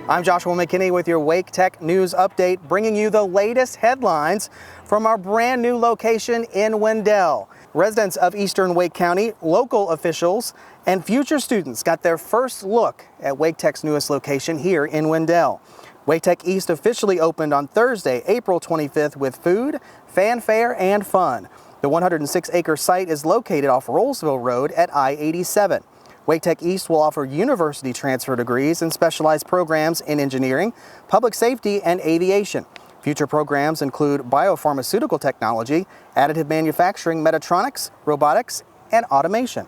I'm Joshua McKinney with your Wake Tech News Update, bringing you the latest headlines from our brand new location in Wendell. Residents of Eastern Wake County, local officials, and future students got their first look at Wake Tech's newest location here in Wendell. Wake Tech East officially opened on Thursday, April 25th with food, fanfare, and fun. The 106-acre site is located off Rolesville Road at I-87. Wake Tech East will offer university transfer degrees and specialized programs in engineering, public safety, and aviation. Future programs include biopharmaceutical technology, additive manufacturing, mechatronics, robotics, and automation.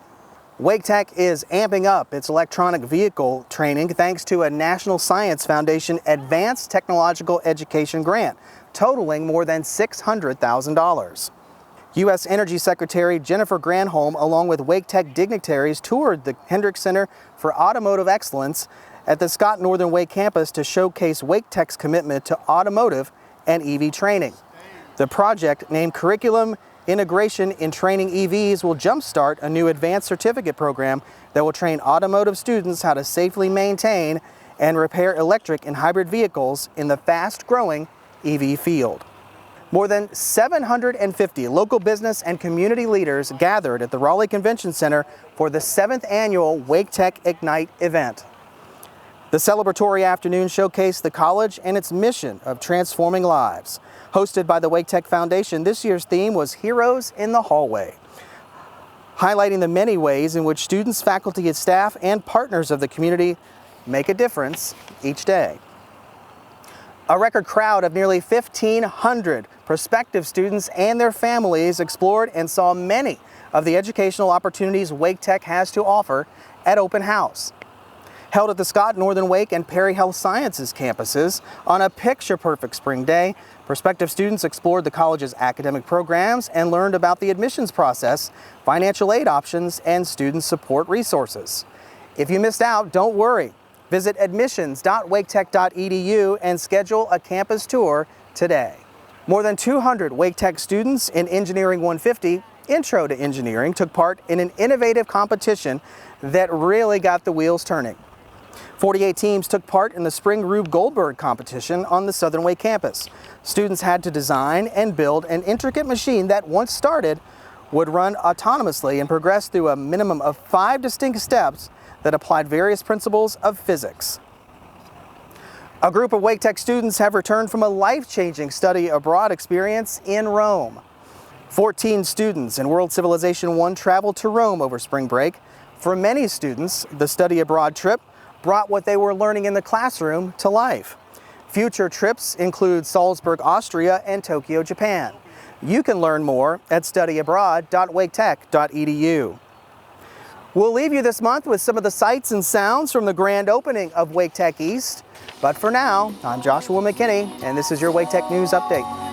Wake Tech is amping up its electronic vehicle training thanks to a National Science Foundation Advanced Technological Education grant, totaling more than $600,000. U.S. Energy Secretary Jennifer Granholm, along with Wake Tech dignitaries, toured the Hendrick Center for Automotive Excellence at the Scott Northern Wake campus to showcase Wake Tech's commitment to automotive and EV training. The project, named Curriculum Integration in Training EVs, will jumpstart a new advanced certificate program that will train automotive students how to safely maintain and repair electric and hybrid vehicles in the fast-growing EV field. More than 750 local business and community leaders gathered at the Raleigh Convention Center for the 7th annual Wake Tech Ignite event. The celebratory afternoon showcased the college and its mission of transforming lives. Hosted by the Wake Tech Foundation, this year's theme was Heroes in the Hallway, highlighting the many ways in which students, faculty, and staff, and partners of the community make a difference each day. A record crowd of nearly 1,500 prospective students and their families explored and saw many of the educational opportunities Wake Tech has to offer at Open House. Held at the Scott Northern Wake and Perry Health Sciences campuses on a picture-perfect spring day, prospective students explored the college's academic programs and learned about the admissions process, financial aid options, and student support resources. If you missed out, don't worry. Visit admissions.waketech.edu and schedule a campus tour today. More than 200 Wake Tech students in Engineering 150, Intro to Engineering, took part in an innovative competition that really got the wheels turning. 48 teams took part in the Spring Rube Goldberg competition on the Southern Wake campus. Students had to design and build an intricate machine that, once started, would run autonomously and progress through a minimum of 5 distinct steps that applied various principles of physics. A group of Wake Tech students have returned from a life-changing study abroad experience in Rome. 14 students in World Civilization 1 traveled to Rome over spring break. For many students, the study abroad trip brought what they were learning in the classroom to life. Future trips include Salzburg, Austria, and Tokyo, Japan. You can learn more at studyabroad.waketech.edu. We'll leave you this month with some of the sights and sounds from the grand opening of Wake Tech East. But for now, I'm Joshua McKinney, and this is your Wake Tech News Update.